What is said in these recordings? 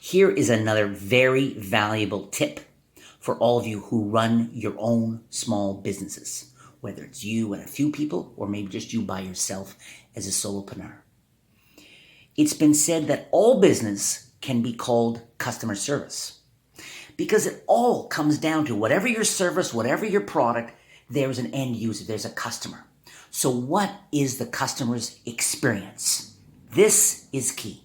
Here is another very valuable tip for all of you who run your own small businesses, whether it's you and a few people or maybe just you by yourself as a solopreneur. It's been said that all business can be called customer service because it all comes down to whatever your service, whatever your product, there's an end user, there's a customer. So what is the customer's experience? This is key.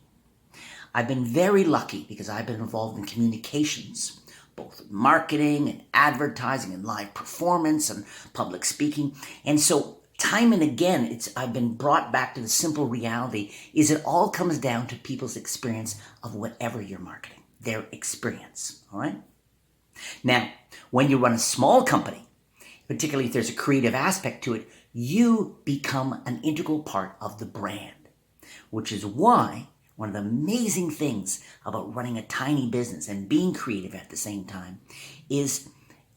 I've been very lucky because I've been involved in communications, both marketing and advertising and live performance and public speaking. And so time and again, I've been brought back to the simple reality is it all comes down to people's experience of whatever you're marketing, their experience, all right? Now, when you run a small company, particularly if there's a creative aspect to it, you become an integral part of the brand, which is why one of the amazing things about running a tiny business and being creative at the same time is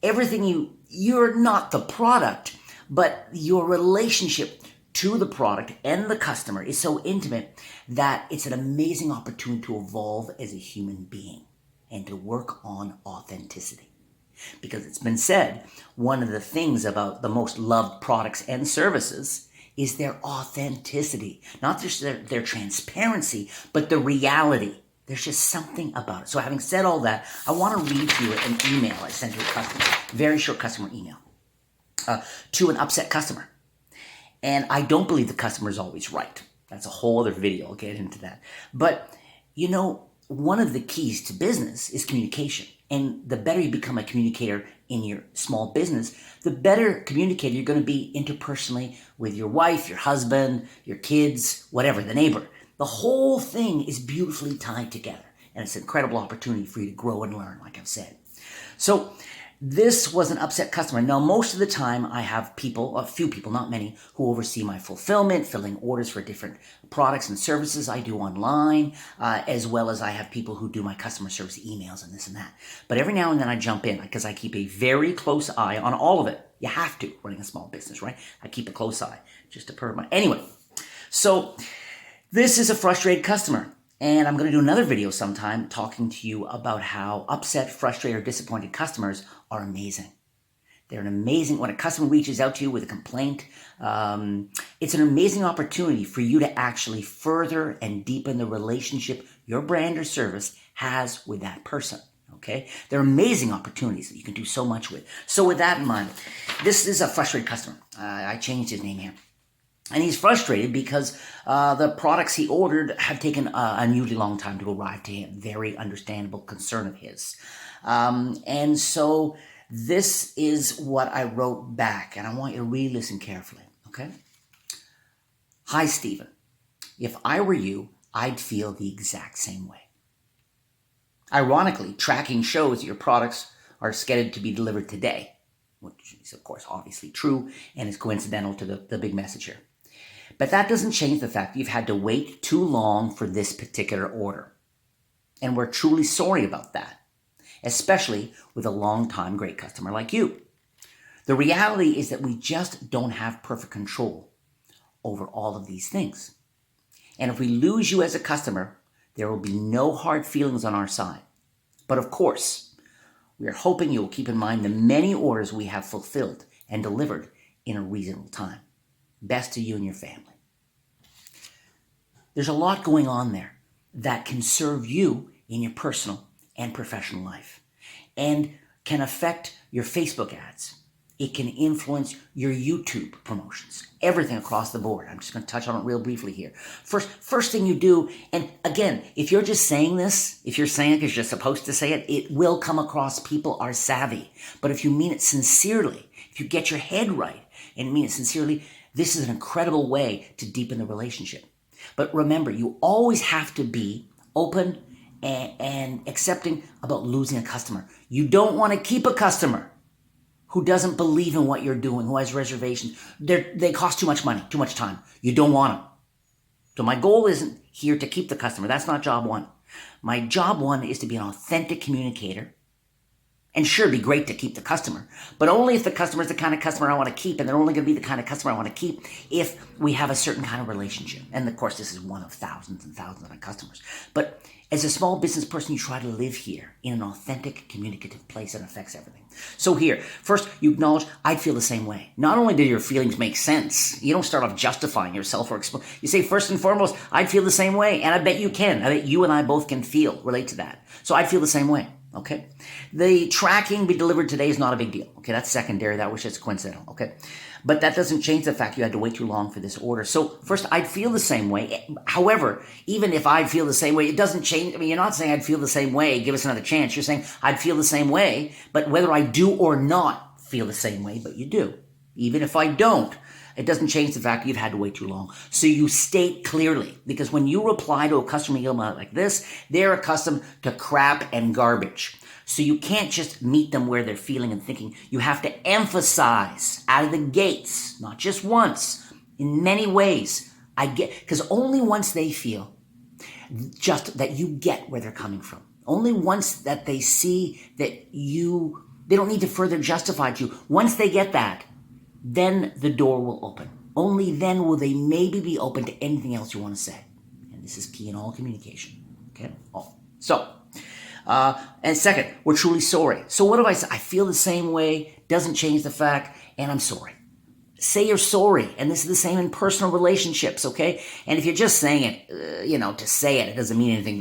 everything you're not the product, but your relationship to the product and the customer is so intimate that it's an amazing opportunity to evolve as a human being and to work on authenticity. Because it's been said, one of the things about the most loved products and services is their authenticity, not just their transparency, but the reality. There's just something about it. So having said all that, I want to read to you an email I sent to a customer, very short customer email, to an upset customer. And I don't believe the customer is always right. That's a whole other video. I'll get into that. But, one of the keys to business is communication. And the better you become a communicator in your small business, the better communicator you're going to be interpersonally with your wife, your husband, your kids, whatever, the neighbor. The whole thing is beautifully tied together. And it's an incredible opportunity for you to grow and learn, like I've said. So this was an upset customer. Now, most of the time I have a few people, not many, who oversee my fulfillment, filling orders for different products and services I do online, as well as I have people who do my customer service emails and this and that. But every now and then I jump in because I keep a very close eye on all of it. You have to, running a small business, right? I keep a close eye just to perv my... Anyway, so this is a frustrated customer. And I'm going to do another video sometime talking to you about how upset, frustrated, or disappointed customers are amazing. They're an amazing, when a customer reaches out to you with a complaint, it's an amazing opportunity for you to actually further and deepen the relationship your brand or service has with that person. Okay? They're amazing opportunities that you can do so much with. So with that in mind, this is a frustrated customer. I changed his name here. And he's frustrated because the products he ordered have taken an unusually long time to arrive to him. Very understandable concern of his. And so this is what I wrote back. And I want you to really listen carefully. Okay? Hi, Stephen. If I were you, I'd feel the exact same way. Ironically, tracking shows that your products are scheduled to be delivered today, which is, of course, obviously true and is coincidental to the big message here. But that doesn't change the fact that you've had to wait too long for this particular order. And we're truly sorry about that, especially with a long-time great customer like you. The reality is that we just don't have perfect control over all of these things. And if we lose you as a customer, there will be no hard feelings on our side. But of course, we are hoping you will keep in mind the many orders we have fulfilled and delivered in a reasonable time. Best to you and your family. There's a lot going on there that can serve you in your personal and professional life and can affect your Facebook ads. It can influence your YouTube promotions, everything across the board. I'm just going to touch on it real briefly here. First thing you do, and again, if you're just saying this, if you're saying it because you're supposed to say it, it will come across people are savvy. But if you mean it sincerely, if you get your head right and mean it sincerely, this is an incredible way to deepen the relationship. But remember, you always have to be open and accepting about losing a customer. You don't want to keep a customer who doesn't believe in what you're doing, who has reservations. They cost too much money, too much time. You don't want them. So my goal isn't here to keep the customer. That's not job one. My job one is to be an authentic communicator And sure, it'd be great to keep the customer, but only if the customer is the kind of customer I want to keep, and they're only going to be the kind of customer I want to keep if we have a certain kind of relationship. And of course, this is one of thousands and thousands of customers. But as a small business person, you try to live here in an authentic, communicative place that affects everything. So here, first, you acknowledge, I'd feel the same way. Not only do your feelings make sense, you don't start off justifying yourself or you say, first and foremost, I'd feel the same way, and I bet you can. I bet you and I both can relate to that. So I'd feel the same way. Okay. The tracking be delivered today is not a big deal. Okay. That's secondary. That was just coincidental. Okay. But that doesn't change the fact you had to wait too long for this order. So first, I'd feel the same way. However, even if I feel the same way, it doesn't change. I mean, you're not saying I'd feel the same way. Give us another chance. You're saying I'd feel the same way, but whether I do or not feel the same way, but you do. Even if I don't, it doesn't change the fact you've had to wait too long. So you state clearly, because when you reply to a customer email like this, they're accustomed to crap and garbage. So you can't just meet them where they're feeling and thinking. You have to emphasize out of the gates, not just once, in many ways. Because only once they feel just that you get where they're coming from. Only once that they see that they don't need to further justify to you. Once they get that, then the door will open. Only then will they maybe be open to anything else you want to say. And this is key in all communication. Okay? And second, we're truly sorry. So what do I say? I feel the same way, doesn't change the fact, and I'm sorry. Say you're sorry. And this is the same in personal relationships, okay? And if you're just saying it, to say it, it doesn't mean anything.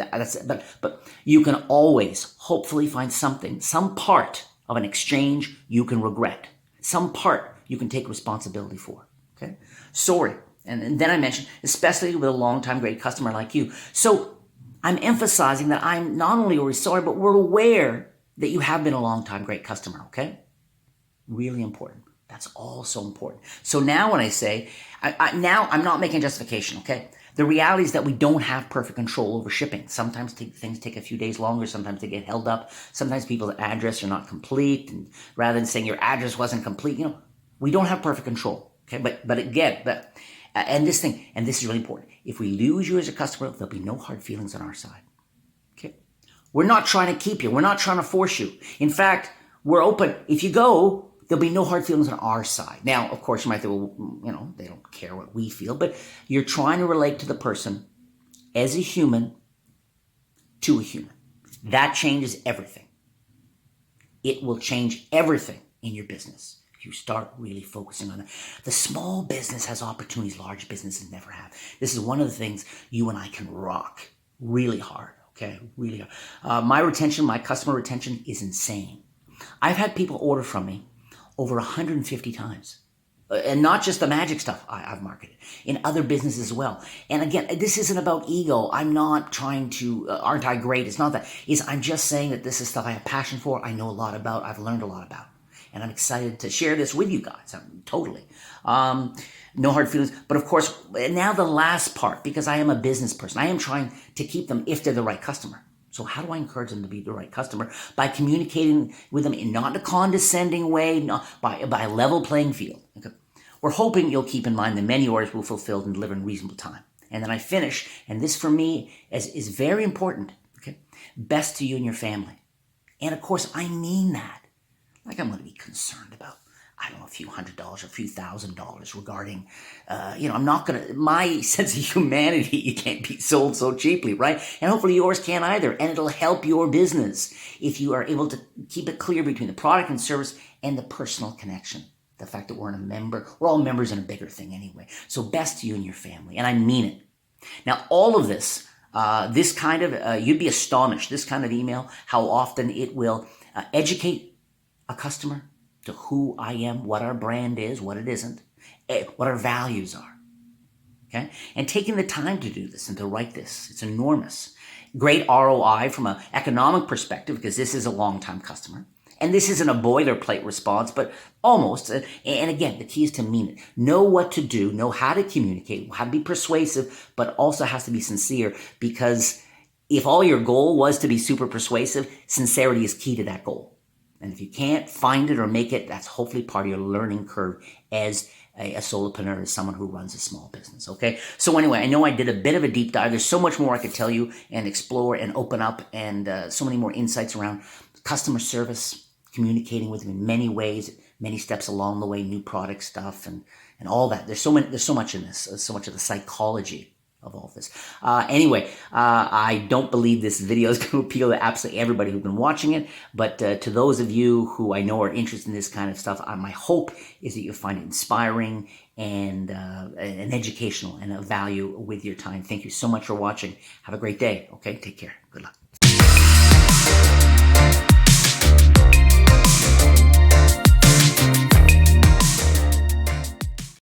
But you can always hopefully find something, some part of an exchange you can regret. Some part you can take responsibility for, okay? Sorry. And then I mentioned, especially with a long-time great customer like you. So I'm emphasizing that I'm not only always sorry, but we're aware that you have been a long-time great customer, okay? Really important. That's all so important. So now when I say, now I'm not making justification, okay? The reality is that we don't have perfect control over shipping. Sometimes things take a few days longer. Sometimes they get held up. Sometimes people's address are not complete. And rather than saying your address wasn't complete, we don't have perfect control. Okay, but again, and this is really important. If we lose you as a customer, there'll be no hard feelings on our side. Okay, we're not trying to keep you. We're not trying to force you. In fact, we're open. If you go, there'll be no hard feelings on our side. Now, of course, you might think, well, they don't care what we feel, but you're trying to relate to the person as a human to a human. That changes everything. It will change everything in your business. You start really focusing on it. The small business has opportunities large businesses never have. This is one of the things you and I can rock really hard, okay? Really hard. My customer retention is insane. I've had people order from me over 150 times. And not just the magic stuff I've marketed, in other businesses as well. And again, this isn't about ego. I'm not trying to, aren't I great? It's not that. I'm just saying that this is stuff I have passion for, I know a lot about, I've learned a lot about. And I'm excited to share this with you guys. Totally. No hard feelings. But of course, now the last part, because I am a business person, I am trying to keep them if they're the right customer. So how do I encourage them to be the right customer? By communicating with them in not a condescending way, not by a level playing field. Okay? We're hoping you'll keep in mind the many orders we'll fulfill and deliver in reasonable time. And then I finish, and this for me is very important. Okay, best to you and your family. And of course, I mean that. Like I'm going to be concerned about, I don't know, a few $100 or a few $1,000 regarding, I'm not going to, my sense of humanity, you can't be sold so cheaply, right? And hopefully yours can't either. And it'll help your business if you are able to keep it clear between the product and service and the personal connection. The fact that we're all members in a bigger thing anyway. So best to you and your family. And I mean it. Now, all of this, you'd be astonished, this kind of email, how often it will educate a customer to who I am, what our brand is, what it isn't, what our values are. Okay? And taking the time to do this and to write this, it's enormous. Great ROI from an economic perspective, because this is a long-time customer. And this isn't a boilerplate response, but almost. And again, the key is to mean it. Know what to do, know how to communicate, how to be persuasive, but also has to be sincere, because if all your goal was to be super persuasive, sincerity is key to that goal. And if you can't find it or make it, that's hopefully part of your learning curve as a solopreneur, as someone who runs a small business, okay? So anyway, I know I did a bit of a deep dive. There's so much more I could tell you and explore and open up, and so many more insights around customer service, communicating with them in many ways, many steps along the way, new product stuff and all that. There's so much in this, so much of the psychology of all of this. Anyway, I don't believe this video is going to appeal to absolutely everybody who's been watching it, but to those of you who I know are interested in this kind of stuff, my hope is that you'll find it inspiring and educational and of value with your time. Thank you so much for watching. Have a great day. Okay, take care. Good luck.